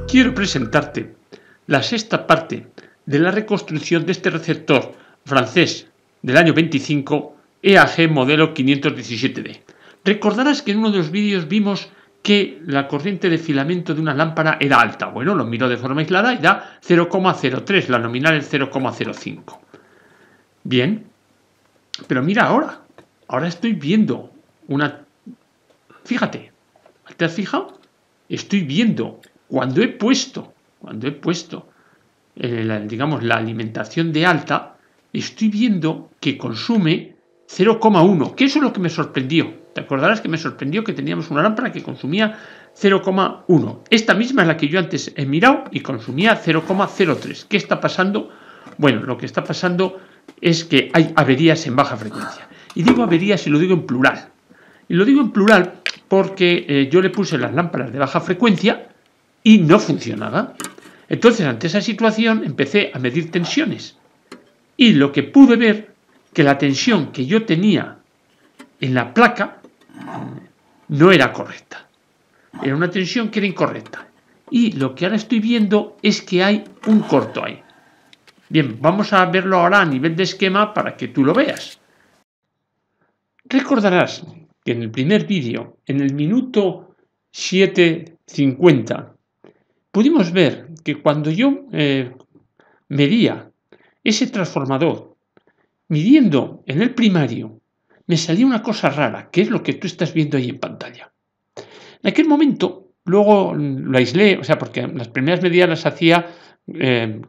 quiero presentarte la sexta parte de la reconstrucción de este receptor francés del año 25 EAG modelo 517D. Recordarás que en uno de los vídeos vimos que la corriente de filamento de una lámpara era alta. Bueno, lo miro de forma aislada y da 0,03, la nominal es 0,05. Bien, pero mira ahora estoy viendo una... Fíjate, ¿te has fijado? Estoy viendo cuando he puesto digamos la alimentación de alta, estoy viendo que consume 0,1, que eso es lo que me sorprendió. Te acordarás que me sorprendió que teníamos una lámpara que consumía 0,1. Esta misma es la que yo antes he mirado y consumía 0,03. ¿Qué está pasando? Bueno, lo que está pasando es que hay averías en baja frecuencia. Y digo averías y lo digo en plural. Y lo digo en plural porque yo le puse las lámparas de baja frecuencia y no funcionaba. Entonces, ante esa situación, empecé a medir tensiones. Y lo que pude ver, que la tensión que yo tenía en la placa no era correcta. Era una tensión que era incorrecta. Y lo que ahora estoy viendo es que hay un corto ahí. Bien, vamos a verlo ahora a nivel de esquema para que tú lo veas. Recordarás que en el primer vídeo, en el minuto 7:50, pudimos ver que cuando yo medía ese transformador, midiendo en el primario, me salía una cosa rara, que es lo que tú estás viendo ahí en pantalla. En aquel momento, luego lo aislé, o sea, porque las primeras medidas las hacía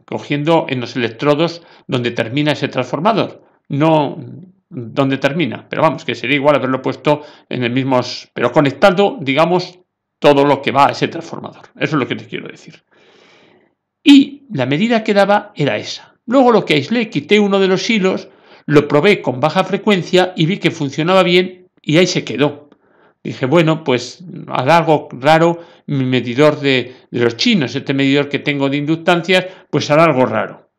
cogiendo en los electrodos donde termina ese transformador, no donde termina, pero vamos, que sería igual haberlo puesto en el mismo, pero conectando, digamos, todo lo que va a ese transformador. Eso es lo que te quiero decir. Y la medida que daba era esa. Luego lo que aislé, quité uno de los hilos, lo probé con baja frecuencia y vi que funcionaba bien y ahí se quedó. Dije, bueno, pues hará algo raro mi medidor de los chinos, este medidor que tengo de inductancias, pues hará algo raro.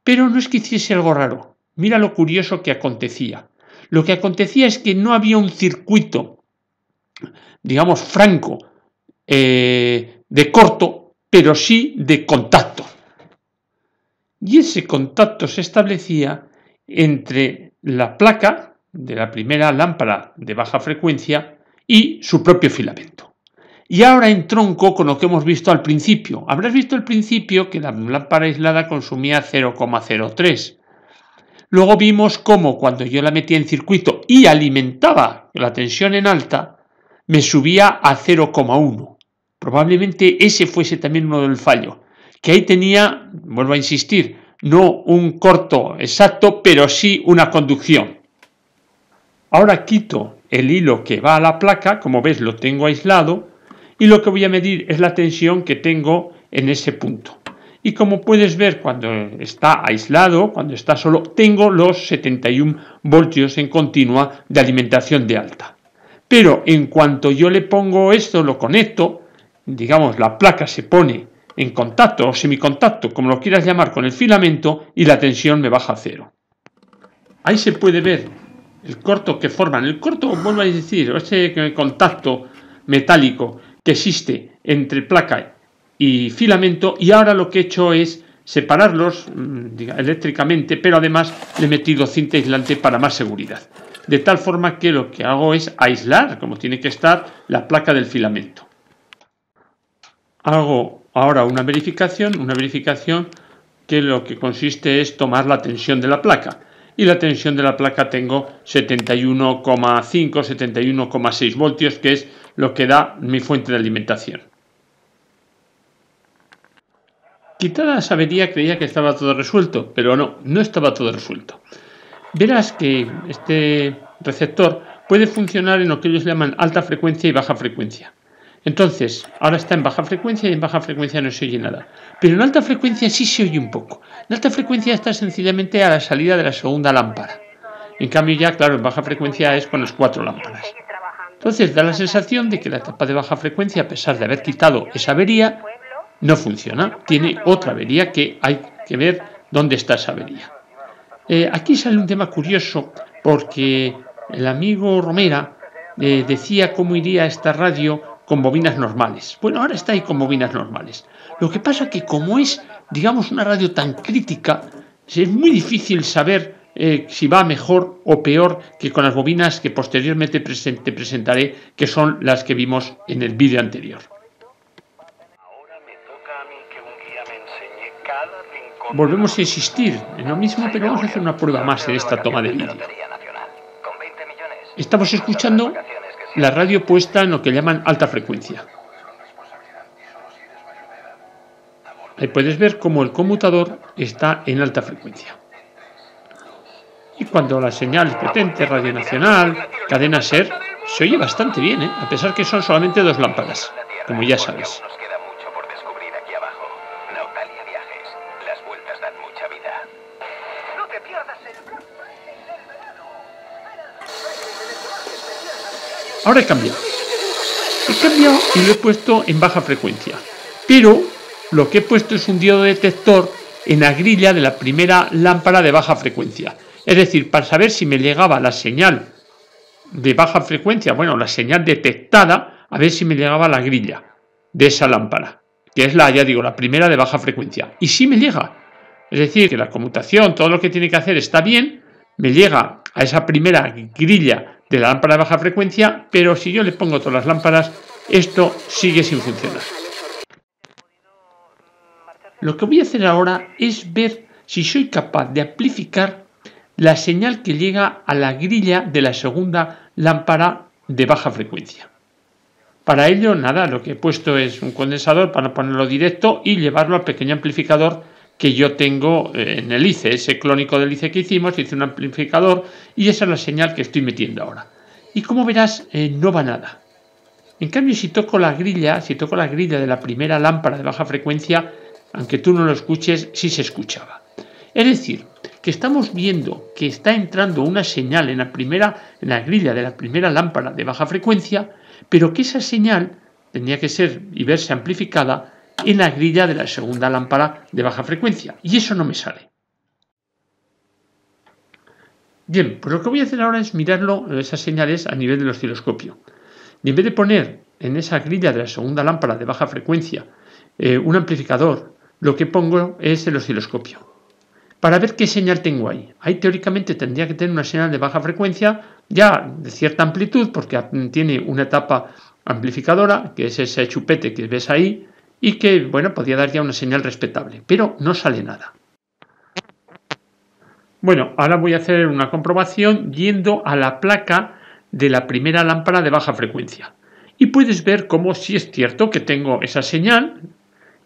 Pero no es que hiciese algo raro. Mira lo curioso que acontecía. Lo que acontecía es que no había un circuito, digamos, franco, de corto, pero sí de contacto. Y ese contacto se establecía entre la placa de la primera lámpara de baja frecuencia y su propio filamento. Y ahora entronco con lo que hemos visto al principio. Habrás visto al principio que la lámpara aislada consumía 0,03. Luego vimos cómo cuando yo la metía en circuito y alimentaba la tensión en alta, me subía a 0,1. Probablemente ese fuese también uno del fallo. Que ahí tenía, vuelvo a insistir, no un corto exacto, pero sí una conducción. Ahora quito el hilo que va a la placa, como ves lo tengo aislado, y lo que voy a medir es la tensión que tengo en ese punto. Y como puedes ver, cuando está aislado, cuando está solo, tengo los 71 voltios en continua de alimentación de alta. Pero en cuanto yo le pongo esto, lo conecto, digamos, la placa se pone en contacto o semicontacto, como lo quieras llamar, con el filamento y la tensión me baja a cero. Ahí se puede ver el corto que forman. El corto, vuelvo a decir, ese contacto metálico que existe entre placa y filamento, y ahora lo que he hecho es separarlos eléctricamente, pero además le he metido cinta aislante para más seguridad. De tal forma que lo que hago es aislar, como tiene que estar, la placa del filamento. Hago ahora una verificación que lo que consiste es tomar la tensión de la placa. Y la tensión de la placa tengo 71,5, 71,6 voltios, que es lo que da mi fuente de alimentación. Quitada esa avería creía que estaba todo resuelto, pero no estaba todo resuelto. Verás que este receptor puede funcionar en lo que ellos llaman alta frecuencia y baja frecuencia. Entonces, ahora está en baja frecuencia y en baja frecuencia no se oye nada. Pero en alta frecuencia sí se oye un poco. En alta frecuencia está sencillamente a la salida de la segunda lámpara. En cambio ya, claro, en baja frecuencia es con las 4 lámparas. Entonces da la sensación de que la etapa de baja frecuencia, a pesar de haber quitado esa avería, no funciona. Tiene otra avería que hay que ver dónde está esa avería. Aquí sale un tema curioso porque el amigo Romera decía cómo iría esta radio con bobinas normales. Bueno, ahora está ahí con bobinas normales. Lo que pasa que como es, digamos, una radio tan crítica, es muy difícil saber si va mejor o peor que con las bobinas que posteriormente te presentaré, que son las que vimos en el vídeo anterior. Volvemos a insistir en lo mismo, pero vamos a hacer una prueba más en esta toma de vídeo. Estamos escuchando la radio puesta en lo que llaman alta frecuencia. Ahí puedes ver cómo el conmutador está en alta frecuencia. Y cuando la señal es potente, Radio Nacional, cadena SER, se oye bastante bien, a pesar que son solamente 2 lámparas, como ya sabes. Ahora he cambiado y lo he puesto en baja frecuencia, pero lo que he puesto es un diodo detector en la grilla de la primera lámpara de baja frecuencia. Es decir, para saber si me llegaba la señal de baja frecuencia, bueno, la señal detectada, a ver si me llegaba a la grilla de esa lámpara, que es la, ya digo, la primera de baja frecuencia. Y si me llega, es decir, que la conmutación, todo lo que tiene que hacer está bien, me llega a esa primera grilla de la lámpara de baja frecuencia, pero si yo le pongo todas las lámparas, esto sigue sin funcionar. Lo que voy a hacer ahora es ver si soy capaz de amplificar la señal que llega a la grilla de la segunda lámpara de baja frecuencia. Para ello, nada, lo que he puesto es un condensador para ponerlo directo y llevarlo al pequeño amplificador que yo tengo en el ICE, ese clónico del ICE que hicimos, hice un amplificador y esa es la señal que estoy metiendo ahora. Y como verás, no va nada. En cambio, si toco la grilla de la primera lámpara de baja frecuencia, aunque tú no lo escuches, sí se escuchaba. Es decir, que estamos viendo que está entrando una señal en la grilla de la primera lámpara de baja frecuencia, pero que esa señal tenía que ser y verse amplificada en la grilla de la segunda lámpara de baja frecuencia, y eso no me sale. Bien, pues lo que voy a hacer ahora es mirarlo, esas señales, a nivel del osciloscopio. Y en vez de poner en esa grilla de la segunda lámpara de baja frecuencia un amplificador, lo que pongo es el osciloscopio, para ver qué señal tengo ahí. Ahí teóricamente tendría que tener una señal de baja frecuencia, ya de cierta amplitud, porque tiene una etapa amplificadora, que es ese chupete que ves ahí, y que, bueno, podría dar ya una señal respetable, pero no sale nada. Bueno, ahora voy a hacer una comprobación yendo a la placa de la primera lámpara de baja frecuencia. Y puedes ver cómo sí es cierto que tengo esa señal,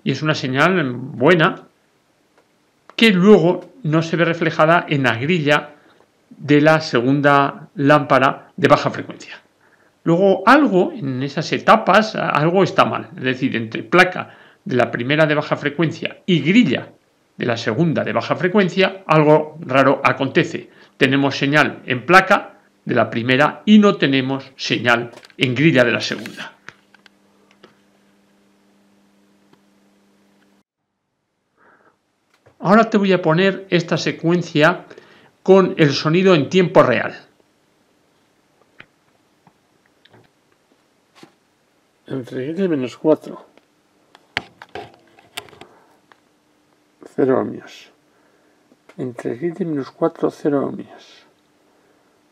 y es una señal buena, que luego no se ve reflejada en la grilla de la segunda lámpara de baja frecuencia. Luego algo en esas etapas, algo está mal, es decir, entre placa de la primera de baja frecuencia y grilla de la segunda de baja frecuencia, algo raro acontece. Tenemos señal en placa de la primera y no tenemos señal en grilla de la segunda. Ahora te voy a poner esta secuencia con el sonido en tiempo real. Entre X menos 4, 0 ohmios. Entre X menos 4, 0 ohmios.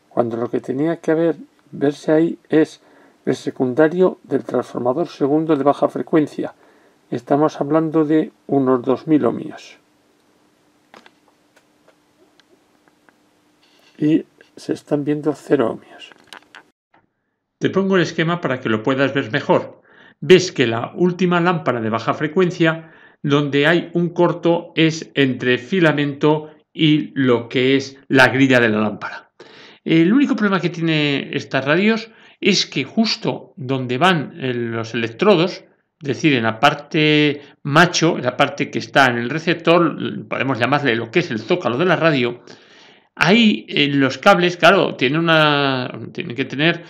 Cuando lo que tenía que verse ahí es el secundario del transformador segundo de baja frecuencia. Estamos hablando de unos 2000 ohmios. Y se están viendo 0 ohmios. Te pongo el esquema para que lo puedas ver mejor. Ves que la última lámpara de baja frecuencia, donde hay un corto, es entre filamento y lo que es la grilla de la lámpara. El único problema que tiene estas radios es que justo donde van los electrodos, es decir, en la parte macho, en la parte que está en el receptor, podemos llamarle lo que es el zócalo de la radio, ahí los cables, claro, tienen que tener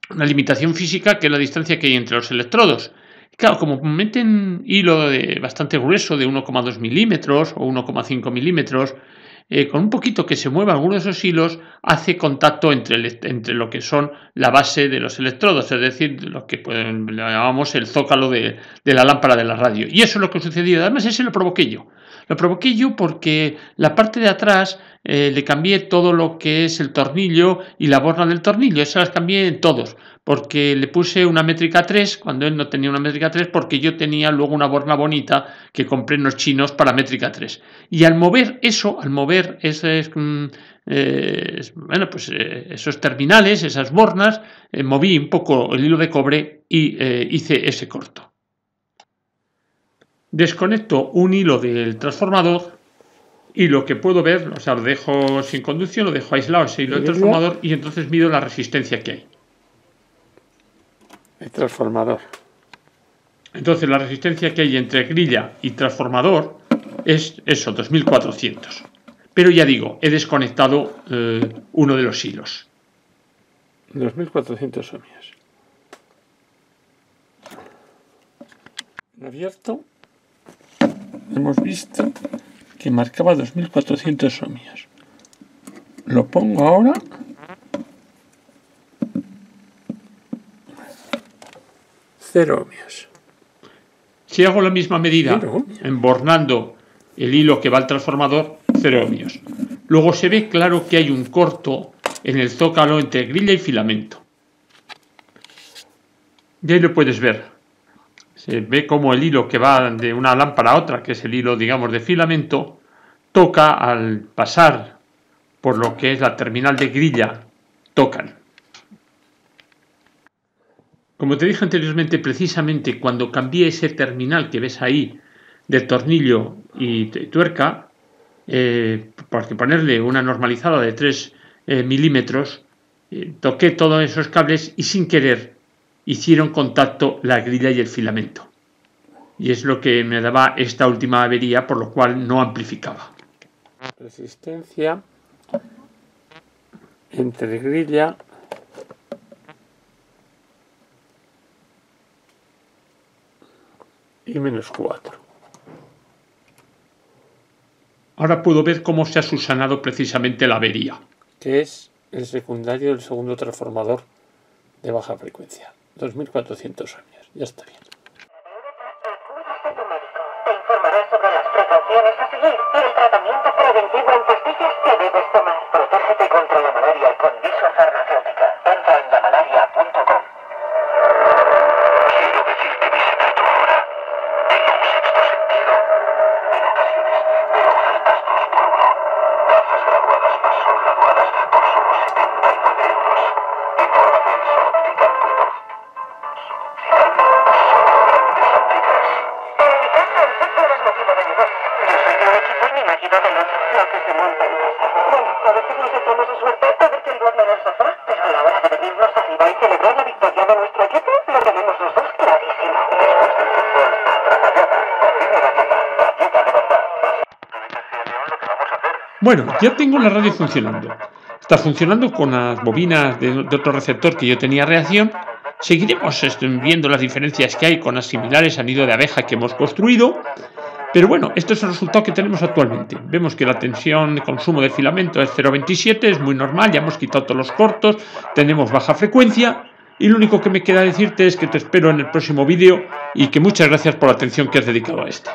una limitación física, que es la distancia que hay entre los electrodos. Claro, como meten hilo bastante grueso de 1,2 milímetros o 1,5 milímetros, con un poquito que se mueva alguno de esos hilos, hace contacto entre lo que son la base de los electrodos, es decir, lo que llamamos el zócalo de la lámpara de la radio. Y eso es lo que sucedió. Además, ese lo provoqué yo. Lo provoqué yo porque la parte de atrás le cambié todo lo que es el tornillo y la borna del tornillo. Esas las cambié en todos, porque le puse una métrica 3 cuando él no tenía una métrica 3, porque yo tenía luego una borna bonita que compré en los chinos para métrica 3. Y al mover eso, esos terminales, esas bornas, moví un poco el hilo de cobre y hice ese corto. Desconecto un hilo del transformador y lo que puedo ver, o sea, lo dejo sin conducción, lo dejo aislado ese hilo del transformador y entonces mido la resistencia que hay. El transformador. Entonces la resistencia que hay entre grilla y transformador es eso, 2400. Pero ya digo, he desconectado uno de los hilos. 2400 ohmios. Abierto. Hemos visto que marcaba 2400 ohmios. Lo pongo ahora. Cero ohmios. Si hago la misma medida, embornando el hilo que va al transformador, 0 ohmios. Luego se ve claro que hay un corto en el zócalo entre grilla y filamento. Y ahí lo puedes ver. Se ve como el hilo que va de una lámpara a otra, que es el hilo, digamos, de filamento, toca al pasar por lo que es la terminal de grilla, tocan. Como te dije anteriormente, precisamente cuando cambié ese terminal que ves ahí de tornillo y tuerca, porque ponerle una normalizada de 3 milímetros, toqué todos esos cables y sin querer hicieron contacto la grilla y el filamento. Y es lo que me daba esta última avería, por lo cual no amplificaba. Resistencia entre grilla y -4. Ahora puedo ver cómo se ha subsanado precisamente la avería. Que es el secundario del segundo transformador de baja frecuencia. 2400 ohmios. Ya está bien. Te informará sobre las precauciones a seguir y el tratamiento preventivo en pastillas que debes tomar. Protégete contra la malaria con Diso Farmacéutica. Entra en lamalaria.com. Quiero decirte mi secreto ahora. Tengo un sexto sentido. En ocasiones veo ofertas 2x1. Gafas graduadas más son graduadas por solo 79 euros. Información óptica.com. Bueno, ya tengo la radio funcionando. Está funcionando con las bobinas de otro receptor que yo tenía reacción. Seguiremos viendo las diferencias que hay con las similares a nido de abeja que hemos construido. Pero bueno, este es el resultado que tenemos actualmente. Vemos que la tensión de consumo de filamento es 0,27, es muy normal, ya hemos quitado todos los cortos, tenemos baja frecuencia. Y lo único que me queda decirte es que te espero en el próximo vídeo y que muchas gracias por la atención que has dedicado a este.